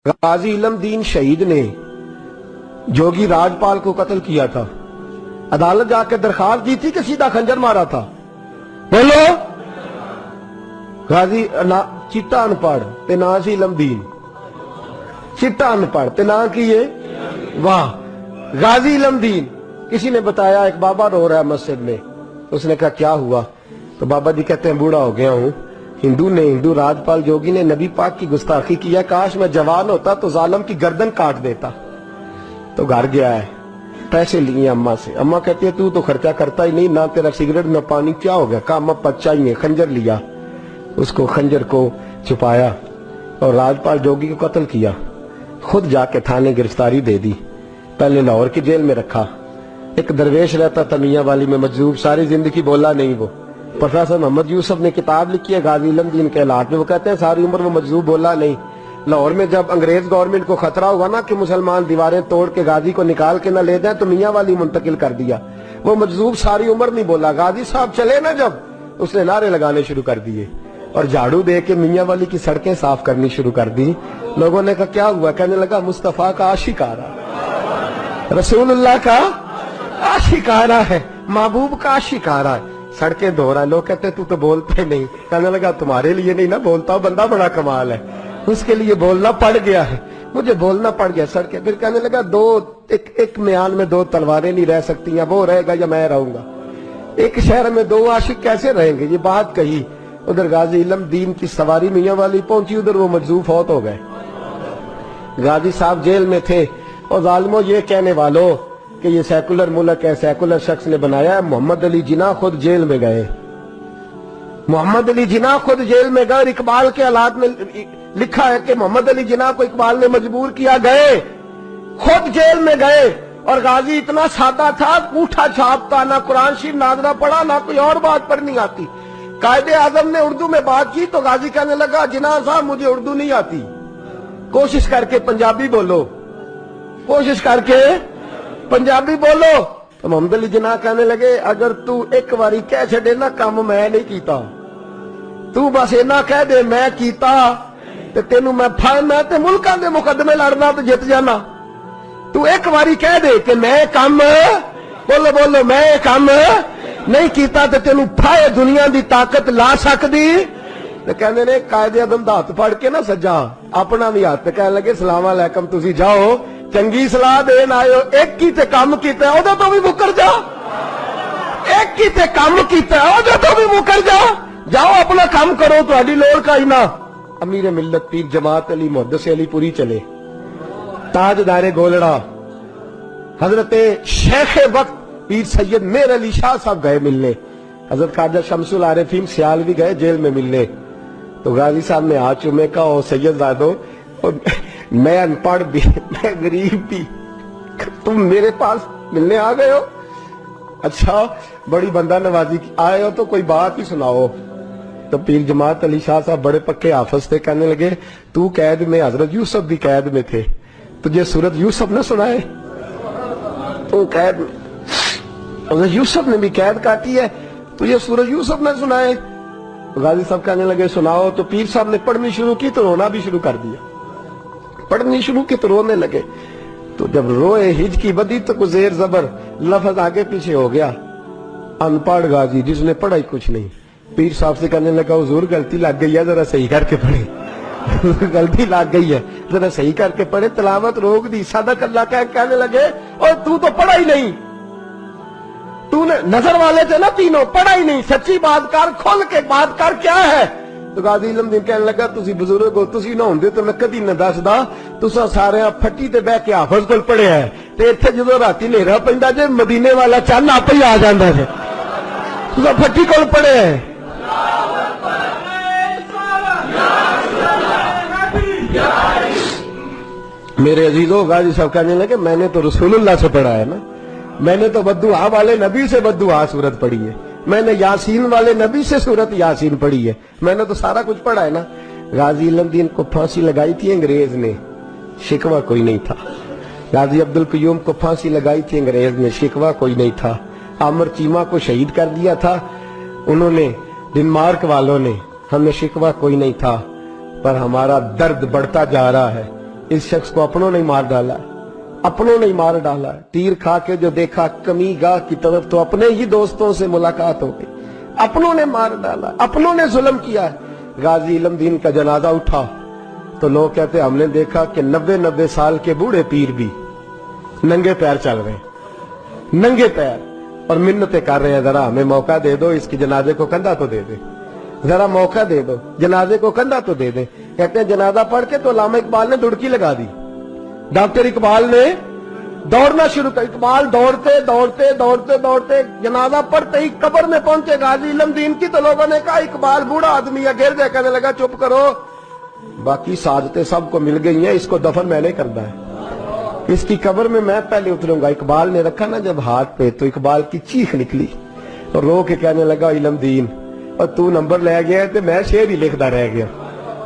غازی علم دین شہید نے جوگی راجپال کو قتل کیا تھا، عدالت جا کے درخواست دی تھی کہ سیدھا خنجر مارا تھا؟ بولو۔ غازی چٹا ان پڑھ تے نا سی علم دین، چٹا ان پڑھ تے نا کیے واہ غازی علم دین۔ کسی نے بتایا ایک بابا رو رہا ہے مسجد میں، اس نے کہا کیا ہوا؟ تو بابا جی کہتے ہیں بوڑھا ہو گیا ہوں، ہندو راجپال جوگی نے نبی پاک کی گستاخی کیا، کاش میں جوان ہوتا تو ظالم کی گردن کاٹ دیتا۔ تو گھر گیا ہے، پیسے لیے اماں سے، اماں کہتی ہے تو خرچہ کرتا ہی نہیں، نہ تیرا سگریٹ نہ پانی، کیا ہو گیا؟ کہا اماں بچہ ہی ہے۔ خنجر لیا، اس کو خنجر کو چھپایا اور راجپال جوگی کو قتل کیا، خود جا کے تھانے گرفتاری دے دی، پہلے لاہور کی جیل میں رکھا۔ ایک درویش رہتا تھا میاں والی میں مجذوب، ساری زندگی بولا نہیں وہ، پروفیسر محمد یوسف نے کتاب لکھی ہے غازی علم دین کے حالات میں، وہ کہتے ہیں ساری عمر وہ مجذوب بولا نہیں۔ لاہور میں جب انگریز گورنمنٹ کو خطرہ ہوا نا کہ مسلمان دیواریں توڑ کے غازی کو نکال کے نہ لے جائیں تو میاں والی منتقل کر دیا، وہ مجذوب ساری عمر نہیں بولا۔ غازی صاحب چلے نا جب، اس نے نعرے لگانے شروع کر دیے اور جھاڑو دے کے میاں والی کی سڑکیں صاف کرنی شروع کر دی۔ لوگوں نے کہا کیا ہوا؟ کہنے لگا مصطفیٰ کا عاشق آ رہا، رسول اللہ کا عاشق آ رہا ہے، محبوب کا عاشق آ رہا ہے، سڑکیں دھو رہا ہے۔ لوگ کہتے تو بولتے نہیں، کہنے لگا تمہارے لیے نہیں نا بولتا، بندہ بڑا کمال ہے، اس کے لیے بولنا پڑ گیا ہے، مجھے بولنا پڑ گیا سڑکیں۔ پھر کہنے لگا ایک میان میں دو تلواریں نہیں رہ سکتی، یا وہ رہے گا یا میں رہوں گا، ایک شہر میں دو عاشق کیسے رہیں گے؟ یہ بات کہی، ادھر غازی علم دین کی سواری میاں والی پہنچی، ادھر وہ مجذوب فوت ہو گئے۔ غازی صاحب جیل میں تھے، اور ظالموں یہ کہنے والوں کہ یہ سیکولر ملک ہے، سیکولر شخص نے بنایا ہے، محمد علی جناح خود جیل میں گئے، محمد علی جناح خود جیل میں گئے، اور اقبال کے حالات میں لکھا ہے کہ محمد علی جناح کو اقبال نے مجبور کیا، گئے خود جیل میں گئے، اور غازی اتنا سادہ تھا، انگوٹھا چھاپتا، نہ قرآن شریف ناظرہ پڑھا، نہ کوئی اور بات پڑھنی آتی۔ قائد اعظم نے اردو میں بات کی تو غازی کہنے لگا جناح صاحب مجھے اردو نہیں آتی، کوشش کر کے پنجابی بولو، کوشش کر کے پنجابی بولو۔ تو محمد علی جناح کہنے لگے اگر تو ایک باری کہہ چھڑے نا کام میں نہیں کیتا، تو بس اینا کہہ دے میں کیتا تے تینوں میں تے ملکاں دے مقدمے لڑنا تو جت جانا، تو ایک باری کہہ دے کہ میں کام بولو میں کام نہیں کیتا تے تینوں پھائے دنیا دی طاقت لا سکدی۔ تے کہندے نے قائد اعظم دا ہاتھ پھڑ کے نا سجا اپنا بھی ہاتھ، کہنے لگے السلام علیکم تسی جاؤ، چنگی صلاح دین آئے ہو، ایک کی تے کام کیتا ہے او تو بھی مکر جا، ایک کی تے کام کیتا ہے او تو بھی مکر جا، جاؤ اپنا کام کرو، تہاڈی لوڑ کا ہی نہ۔ امیر ملت پیر جماعت علی محدث علی پوری چلے، تاجدار گولڑا حضرت شیخ وقت پیر سید میر علی شاہ صاحب گئے ملنے، حضرت خواجہ شمس العارفین سیالوی گئے جیل میں ملنے۔ تو غازی صاحب نے ہاتھ چومے کہا او سید زادو میں ان پڑھ بھی میں غریب بھی، تم میرے پاس ملنے آ گئے ہو؟ اچھا بڑی بندہ نوازی آئے ہو تو کوئی بات ہی سناؤ۔ تو پیر جماعت علی شاہ صاحب بڑے پکے حافظ تھے، کہنے لگے تو قید میں، حضرت یوسف بھی قید میں تھے، تجھے سورت یوسف نہ سنائے؟ تو قید میں حضرت یوسف نے بھی قید کاٹی ہے، تجھے سورت یوسف نہ سنائے؟ غازی صاحب کہنے لگے سناؤ۔ تو پیر صاحب نے پڑھنی شروع کی تو رونا بھی شروع کر دیا، پڑھنی شروع کی تو رونے لگے۔ تو جب روئے ہج کی بدی تو کوئی زیر زبر لفظ آگے پیچھے ہو گیا، ان پڑھ غازی جس نے پڑھا ہی کچھ نہیں۔ پیر صاحب سے کہنے لگا حضور غلطی لگ گئی ہے، ذرا صحیح کر کے پڑھے، غلطی لگ گئی ہے ذرا صحیح کر کے پڑھے، تلاوت روک دی، صدق اللہ کہنے لگے اور تو پڑھا ہی نہیں، تو نے نظر والے تھے نا تینوں، پڑھا ہی نہیں، سچی بات کر، کھل کے بات کر، کیا ہے؟ تو غازی علم دین کہنے لگا تسی بزرگ ہو، تسی نہ ہوندے تو میں کدی نہ دسدا، تساں سارے پھٹی تے بہ کے حافظ کول پڑھیا ہے، تے ایتھے جدوں راتی ہنیرا پیندا جے مدینے والا چن آپ ہی آ جاندا جے، تساں پھٹی کول پڑھیا ہے۔ میرے عزیزو غازی صاحب کہنے لگے میں نے تو رسول اللہ سے پڑھا ہے نا، میں نے تو بددعا والے نبی سے بددعا سورت پڑھی ہے، میں نے یاسین والے نبی سے سورت یاسین پڑھی ہے، میں نے تو سارا کچھ پڑھا ہے نا۔ غازی علم دین کو پھانسی لگائی تھی انگریز نے، شکوہ کوئی نہیں تھا۔ غازی عبدالقیوم کو پھانسی لگائی تھی انگریز نے، شکوہ کوئی نہیں تھا۔ عامر چیمہ کو شہید کر دیا تھا انہوں نے، ڈنمارک والوں نے، ہمیں شکوہ کوئی نہیں تھا، پر ہمارا درد بڑھتا جا رہا ہے۔ इस शख्स को अपनों ने मार डाला, अपनों ने मार डाला। तीर खा के जो देखा कमी गाह की तरफ, तो अपने ही दोस्तों से मुलाकात हो गई। अपनों ने मार डाला, अपनों ने जुल्म किया। गाजी इल्मदीन का जनाजा उठा तो लोग कहते हमने देखा कि 90-90 साल के बूढ़े पीर भी नंगे पैर चल रहे हैं, नंगे पैर, और मिन्नतें कर रहे हैं, जरा हमें मौका दे दो, इसके जनाजे को कंधा तो दे दे, जरा मौका दे दो, जनाजे को कंधा तो दे दे। कहते हैं जनाजा पढ़ के तो अल्लामा इकबाल ने दुड़की लगा दी। डॉक्टर इकबाल ने दौड़ना शुरू कर, इकबाल दौड़ते दौड़ते दौड़ते दौड़ते जनाजा पढ़ते ही कब्र में पहुंचे गाजी इल्मदीन की, तो लोगों ने कहा इकबाल बूढ़ा आदमी है, गिर जाए। कहने लगा चुप करो, बाकी साजतें सबको मिल गई हैं, इसको दफन मैंने करना है, इसकी कब्र में मैं पहले उतरूंगा। इकबाल ने रखा ना जब हाथ पे, तो इकबाल की चीख निकली और रो के कहने लगा इल्मदीन, और तू नंबर ले गया तो मैं शेर ही लिखता रह गया,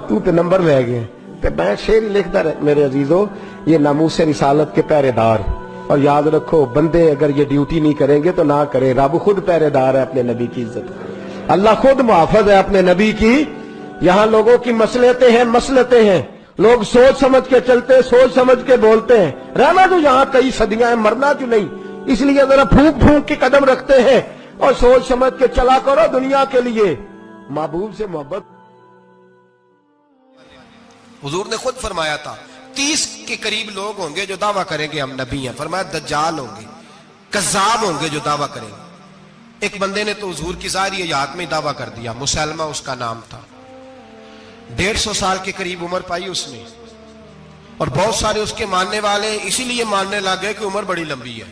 तू तो नंबर ले गया तो मैं शेर ही लिखता रह। मेरे अजीजों, ये नामूस रिसालत के पहरेदार, और याद रखो बंदे अगर ये ड्यूटी नहीं करेंगे तो ना करें, रब खुद पहरेदार है अपने नबी की इज्जत, अल्लाह खुद मुहाफिज है अपने नबी की। यहाँ लोगों की मसलतें हैं, लोग सोच समझ के चलते, सोच समझ के बोलते हैं। रहना जो यहाँ कई सदियां हैं, मरना जो नहीं, इसलिए जरा फूंक फूंक के कदम रखते हैं और सोच समझ के चला करो दुनिया के लिए, महबूब से मोहब्बत। हुजूर ने खुद फरमाया था 30 के करीब लोग होंगे जो दावा करेंगे हम नबी हैं। फरमाया दज्जाल होंगे, कज़्ज़ाब होंगे जो दावा करेंगे। एक बंदे ने तो हुजूर की ज़ाहिर हयात में दावा कर दिया, मुसलमा उसका नाम था, 150 साल के करीब उम्र पाई उसने, और बहुत सारे उसके मानने वाले इसीलिए मानने लग गए कि उम्र बड़ी लंबी है।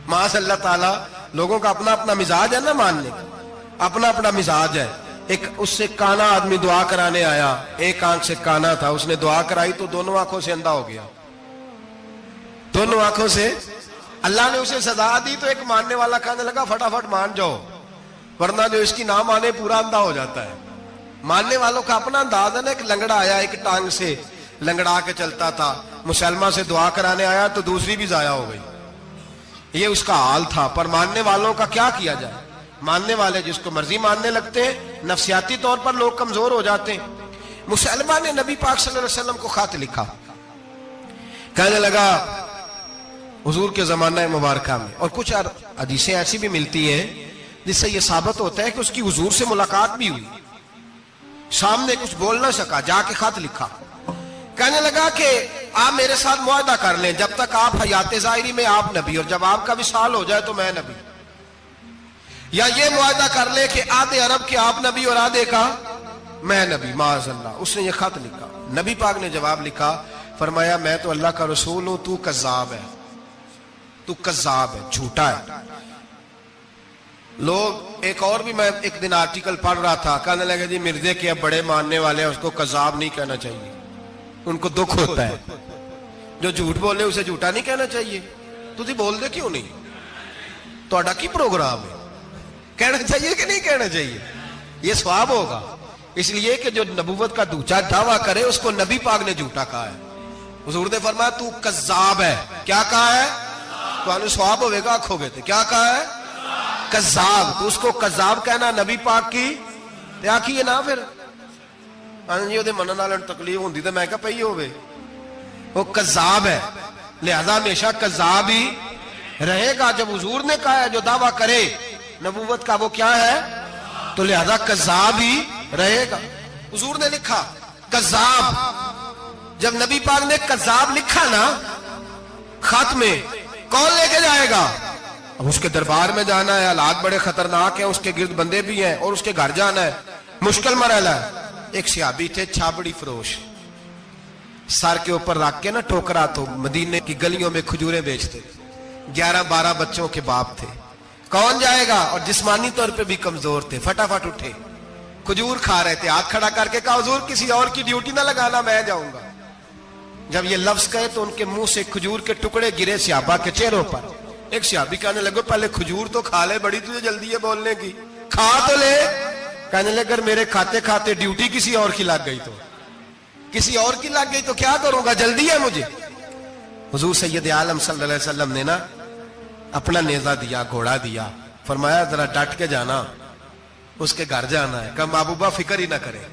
माशाअल्लाह ताला, लोगों का अपना अपना मिजाज है ना, मानने का अपना अपना मिजाज है। एक उससे काना आदमी दुआ कराने आया, एक आंख से काना था, उसने दुआ कराई तो दोनों आंखों से अंधा हो गया, दोनों आंखों से। अल्लाह ने उसे सजा दी तो एक मानने वाला कहने लगा फटाफट मान जाओ, वरना जो इसकी ना माने पूरा अंधा हो जाता है। मानने वालों का अपना अंदाज है ना। एक लंगड़ा आया, एक टांग से लंगड़ा के चलता था, मुसलमान से दुआ कराने आया तो दूसरी भी जाया हो गई, ये उसका हाल था। पर मानने वालों का क्या किया जाए, मानने वाले जिसको मर्जी मानने लगते हैं, नफसियाती तौर पर लोग कमजोर हो जाते हैं। मुसलमान ने नबी पाक सल्लल्लाहु अलैहि वसल्लम को खत लिखा, कहने लगा हुजूर के जमाना मुबारका में, और कुछ हदीसें ऐसी भी मिलती हैं जिससे यह साबित होता है कि उसकी हुजूर से मुलाकात भी हुई, सामने कुछ बोल ना सका, जाके खत लिखा। कहने लगा कि आप मेरे साथ मुआहदा कर लें, जब तक आप हयात ज़ाहिरी में आप नबी, और जब आपका विसाल हो जाए तो मैं नबी, या ये मुआहदा कर ले कि आधे अरब के आप नबी और आधे का मैं नबी। माज़अल्लाह, उसने ये खत लिखा। नबी पाक ने जवाब लिखा, फरमाया मैं तो अल्लाह का रसूल हूं, तू कज़्ज़ाब है, तू कज़्ज़ाब है, झूठा है। लोग एक और भी, मैं एक दिन आर्टिकल पढ़ रहा था, कहने लगे जी मिर्जे के अब बड़े मानने वाले हैं, उसको कज़्ज़ाब नहीं कहना चाहिए, उनको दुख होता है, जो झूठ बोले उसे झूठा नहीं कहना चाहिए। तुझे बोल दे क्यों नहीं, तो की प्रोग्राम है, कहना चाहिए कि नहीं कहना चाहिए, ये स्वाब होगा। इसलिए कि जो नबूवत का दूसरा दावा करे उसको नबी पाक ने झूठा कहा है। हुजूर ने फरमाया तू कज़्ज़ाब है, क्या कहा है, तो स्वाब होगा, आखोगे तो क्या कहा है, कज़्ज़ाब। तो उसको कज़्ज़ाब कहना नबी पाक की क्या की है ना, फिर जी मनन वाले तकलीफ होंगी तो मैं क्या पई होवे, वो कज़्ज़ाब है, लिहाजा हमेशा कज़्ज़ाब ही रहेगा। जब हुजूर ने कहा है जो दावा करे नबूवत का वो क्या है, तो लिहाजा कज़्ज़ाब ही रहेगा। हुजूर ने लिखा कज़्ज़ाब, जब नबी पाक ने कज़्ज़ाब लिखा ना खत में, कौन लेके जाएगा, अब उसके दरबार में जाना है, हालात बड़े खतरनाक है, उसके गिर्द बंदे भी हैं और उसके घर जाना है, मुश्किल मरहला है। एक सहाबी थे छाबड़ी फरोश, सर के ऊपर रख के ना टोकरा, तो मदीने की गलियों में खजूरें बेचते, 11-12 बच्चों के बाप थे। कौन जाएगा, और जिस्मानी तौर पे भी कमजोर थे, फटाफट उठे, खजूर खा रहे थे, हाथ खड़ा करके कहा हुजूर किसी और की ड्यूटी ना लगाना, मैं जाऊंगा। जब ये लफ्ज कहे तो उनके मुंह से खजूर के टुकड़े गिरे सहाबा के चेहरों पर। एक सहाबी कहने लगे पहले खजूर तो खा ले, बड़ी तुझे जल्दी है बोलने की, खा तो ले। कहने लगे अगर मेरे खाते खाते ड्यूटी किसी और की लग गई, तो किसी और की लग गई तो क्या करूंगा, जल्दी है मुझे। हुजूर सैयद आलम सल्लल्लाहु अलैहि वसल्लम ने ना अपना नेजा दिया, घोड़ा दिया, फरमाया जरा डट के जाना, उसके घर जाना है। कहा महबूबा फिक्र ही ना करे,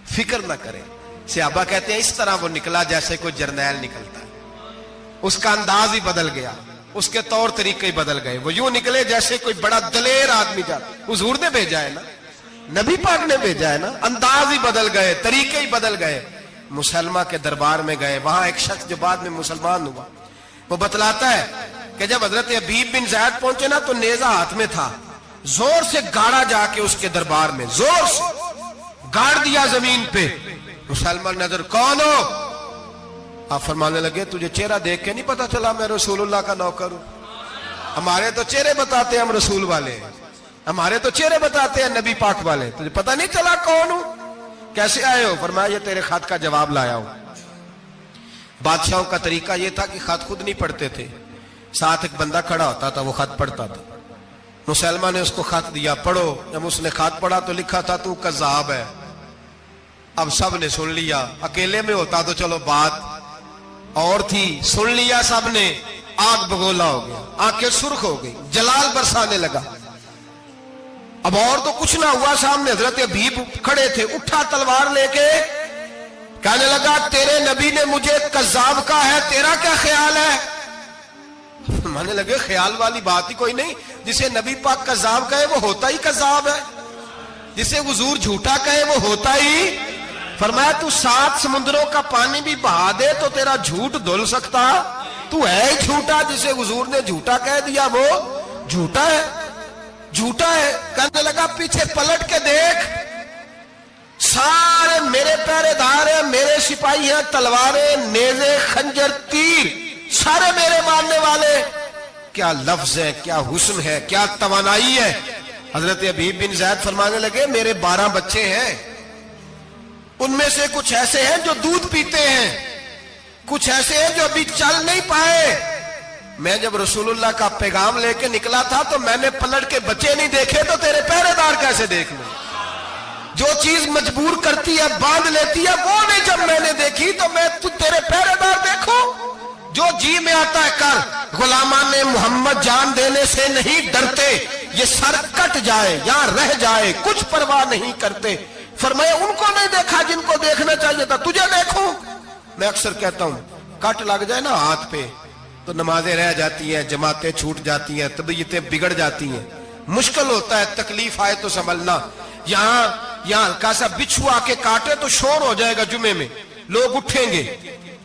फिक्र ना करे, सहाबा कहते हैं इस तरह वो निकला जैसे कोई जर्नैल निकलता है, उसका अंदाज ही बदल गया, उसके तौर तरीके ही बदल गए, वो यूं निकले जैसे कोई बड़ा दलेर आदमी जाता। हुजूर ने भेजा है ना, नबी पाक ने भेजा है ना, अंदाज ही बदल गए, तरीके ही बदल गए। मुसलमा के दरबार में गए, वहां एक शख्स जो बाद में मुसलमान हुआ, वो बतलाता है कि जब हजरत हबीब बिन ज़ैद पहुंचे ना तो नेजा हाथ में था, जोर से गाड़ा जाके उसके दरबार में, जोर से गाड़ दिया जमीन पे। मुसलमान नजर, कौन हो? आप फरमाने लगे तुझे चेहरा देख के नहीं पता चला मैं रसूलुल्लाह का नौकर हूं? हमारे तो चेहरे बताते हैं हम रसूल वाले, हमारे तो चेहरे बताते हैं नबी पाक वाले, तुझे पता नहीं चला कौन हूं? कैसे आए हो? फरमाया ये तेरे खत का जवाब लाया हूं। बादशाहों का तरीका यह था कि खत खुद नहीं पढ़ते थे, साथ एक बंदा खड़ा होता था, वो खत पढ़ता था। मुसलमान ने उसको खत दिया, पढ़ो। जब उसने खत पढ़ा तो लिखा था तू कज़्ज़ाब है। अब सब ने सुन लिया, अकेले में होता तो चलो बात और थी, सुन लिया सब ने, आग बगोला हो गया, आंखें सुर्ख हो गई, जलाल बरसाने लगा। अब और तो कुछ ना हुआ, सामने हजरत हबीब खड़े थे, उठा तलवार लेके कहने लगा तेरे नबी ने मुझे कज़्ज़ाब कहा है, तेरा क्या ख्याल है? मानने लगे ख्याल वाली बात ही कोई नहीं, जिसे नबी पाक कज़्ज़ाब कहे वो होता ही कज़्ज़ाब है, जिसे हुजूर झूठा कहे वो होता ही। फरमाया तू 7 समुद्रों का पानी भी बहा दे तो तेरा झूठ धुल सकता, तू है ही झूठा, जिसे हुजूर ने झूठा कह दिया वो झूठा है, झूठा है। कहने लगा पीछे पलट के देख, सारे मेरे पहरेदार हैं, मेरे सिपाही हैं, तलवारें, नेज़े, खंजर, तीर, सारे मेरे मारने वाले। क्या लफ्ज है, क्या हुस्न है, क्या तवानाई है। हजरत हबीब बिन ज़ैद फरमाने लगे मेरे 12 बच्चे हैं, उनमें से कुछ ऐसे हैं जो दूध पीते हैं, कुछ ऐसे हैं जो अभी चल नहीं पाए। मैं जब रसूलुल्लाह का पैगाम लेके निकला था तो मैंने पलट के बच्चे नहीं देखे, तो तेरे पहरेदार कैसे देख लूं? जो चीज मजबूर करती है, बांध लेती है, वो नहीं जब मैंने देखी तो मैं तेरे पहरेदार देखो। जो जी में आता है कर, गुलामाने मोहम्मद जान देने से नहीं डरते, ये सर कट जाए या रह जाए कुछ परवाह नहीं करते। फरमाया उनको नहीं देखा जिनको देखना चाहिए था, तुझे देखूं? मैं अक्सर कहता हूं कट लग जाए ना हाथ पे तो नमाजें रह जाती हैं, जमातें छूट जाती हैं, तबीयतें बिगड़ जाती हैं, मुश्किल होता है, तकलीफ आए तो संभलना। यहाँ हल्का सा बिच्छू आके काटे तो शोर हो जाएगा, जुमे में लोग उठेंगे,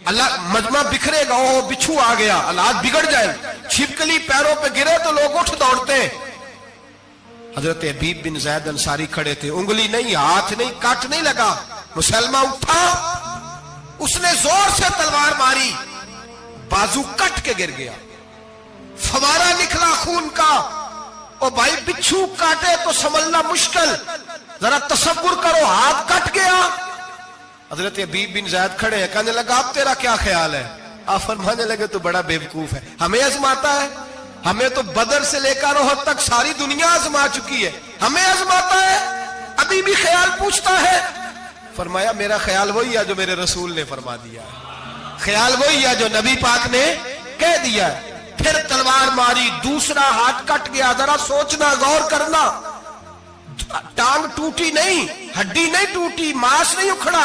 अल्लाह मजमा बिखरेगा, ओ बिच्छू आ गया, हालात बिगड़ जाए। छिपकली पैरों पे गिरे तो लोग उठ दौड़ते हैं। हजरत हबीब बिन ज़ैद अंसारी खड़े थे, उंगली नहीं, हाथ नहीं, काट नहीं लगा। मुसलमान उठा, उसने जोर से तलवार मारी, बाजू कट के गिर गया, फवारा निकला खून का। ओ भाई बिच्छू काटे तो समझना मुश्किल, जरा तसव्वुर करो, हाथ कट गया। हजरत हबीब बिन ज़ैद खड़े हैं, कहने लगा अब तेरा क्या ख्याल है? आप फरमाने लगे तू बड़ा बेवकूफ है, हमें आजमाता है, हमें तो बदर से लेकर ओहद तक सारी दुनिया आजमा चुकी है, हमें आजमाता है, अभी भी ख्याल पूछता है। फरमाया मेरा ख्याल वही है जो मेरे रसूल ने फरमा दिया है, ख्याल वही है जो नबी पाक ने कह दिया है। फिर तलवार मारी, दूसरा हाथ कट गया। जरा सोचना, गौर करना, टांग टूटी नहीं, हड्डी नहीं टूटी, मांस नहीं उखड़ा,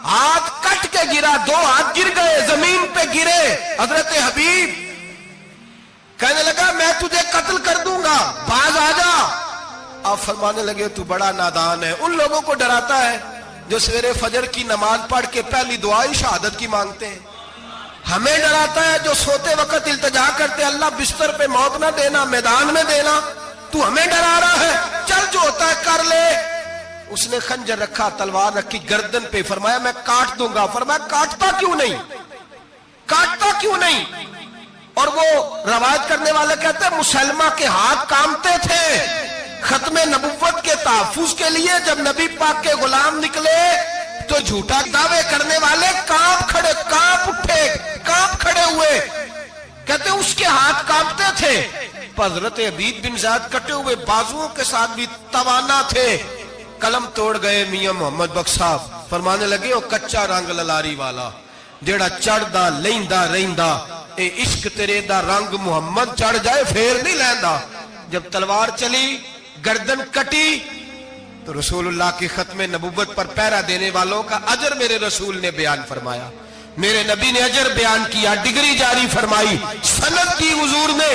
हाथ कट के गिरा, 2 हाथ गिर गए, जमीन पे गिरे। हजरत हबीब कहने लगा मैं तुझे कत्ल कर दूंगा, बाज आ जा। आप फरमाने लगे तू बड़ा नादान है। उन लोगों को डराता है जो सवेरे फजर की नमाज पढ़ के पहली दुआ ही शहादत की मांगते हैं। हमें डराता है जो सोते वक्त इल्तिजा करते अल्लाह बिस्तर पे मौत ना देना, मैदान में देना। तू हमें डरा रहा है, चल जो होता है कर ले। उसने खंजर रखा, तलवार रखी गर्दन पे, फरमाया मैं काट दूंगा। फरमाया काटता क्यों नहीं, काटता क्यों नहीं? और वो रवायत करने वाले कहते हैं मुसलमा के हाथ कांपते थे खत्मे नबुव्वत के तहफ्फुज के लिए। जब नबी पाक के गुलाम निकले तो झूठा दावे करने वाले कांप खड़े, कांप उठे, कांप खड़े हुए। कहते उसके हाथ कांपते थे। हजरत हबीब बिन ज़ैद कटे हुए बाजुओं के साथ भी तवाना थे, कलम तोड़ गए। मियां मोहम्मद बख्श साहब फरमाने लगे ओ कच्चा रंग ललारी वाला जेड़ा चढ़दा लैंदा रहिंदा, ए इश्क तेरे दा रंग मुहम्मद चढ़ जाए फेर नहीं लैंदा। जब तलवार चली, गर्दन कटी, तो रसूलुल्लाह की खत्म नबुव्वत पर पहरा देने वालों का अजर मेरे रसूल ने बयान फरमाया, मेरे नबी ने अजर बयान किया, डिग्री जारी फरमाई, सनद की हुजूर ने,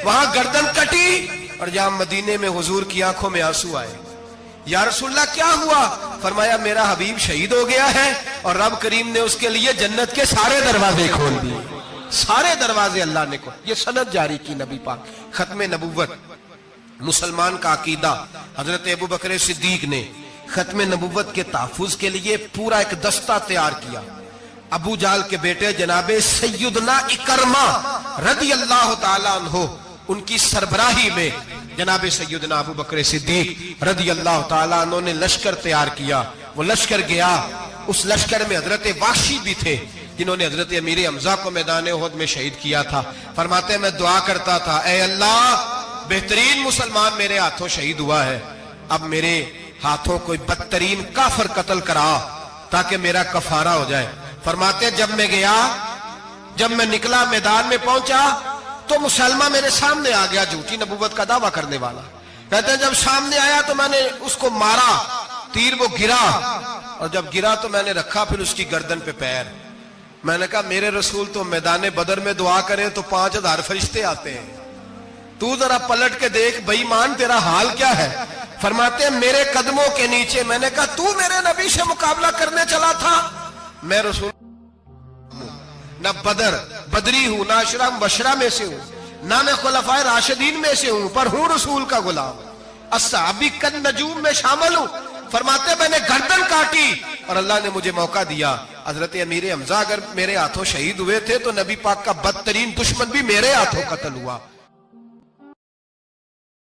वहां गर्दन कटी और जहां मदीने में हुजूर की आंखों में आंसू आए। या रसूलल्लाह क्या हुआ? फरमाया मेरा हबीब शहीद हो गया है और रब करीम ने उसके लिए जन्नत के सारे दरवाजे खोल दिए, सारे दरवाजे अल्लाह ने खोल। ये सनद जारी की नबी पाक, खत्म नबुव्वत। मुसलमान का अकीदा, हजरत अबू बकर सिद्दीक ने खत्म नबुव्वत के तहफ्फुज के लिए पूरा एक दस्ता तैयार किया। अबू जाल के बेटे जनाबे सैयदना इकरमा रदी अल्लाह ताला अन्हु, उनकी सरबराही में जनाबे सैयदना अबू बकर सिद्दीक रदी अल्लाह ताला अन्हु ने लश्कर तैयार किया। वो लश्कर गया, उस लश्कर में हजरत वाशी भी थे जिन्होंने हजरत अमीर हमजा को मैदान उहद में शहीद किया था। फरमाते मैं दुआ करता था, ऐ अल्लाह बेहतरीन मुसलमान मेरे हाथों शहीद हुआ है, अब मेरे हाथों कोई बदतरीन काफिर कत्ल करा ताकि मेरा कफारा हो जाए। फरमाते जब मैं गया, जब मैं निकला मैदान में पहुंचा तो मुसलमान मेरे सामने आ गया, झूठी नबूवत का दावा करने वाला। कहते हैं जब सामने आया तो मैंने उसको मारा, तीर वो गिरा और जब गिरा तो मैंने रखा फिर उसकी गर्दन पे पैर। मैंने कहा मेरे रसूल तो मैदान बदर में दुआ करें तो 5000 फरिश्ते आते हैं, तू जरा पलट के देख बेईमान तेरा हाल क्या है। फरमाते हैं मेरे कदमों के नीचे। मैंने कहा तू मेरे नबी से मुकाबला करने चला था? मैं रसूल न बदर बदरी हूं, ना अशरा बशरा में से हूं, ना मैं खुलफाए राशिदीन में से हूं, पर हूं रसूल का गुलाम, अस्साबी कन नजूम में शामिल हूं। फरमाते मैंने गर्दन काटी और अल्लाह ने मुझे मौका दिया। हजरत अमीर हमजा अगर मेरे हाथों शहीद हुए थे तो नबी पाक का बदतरीन दुश्मन भी मेरे हाथों कत्ल हुआ।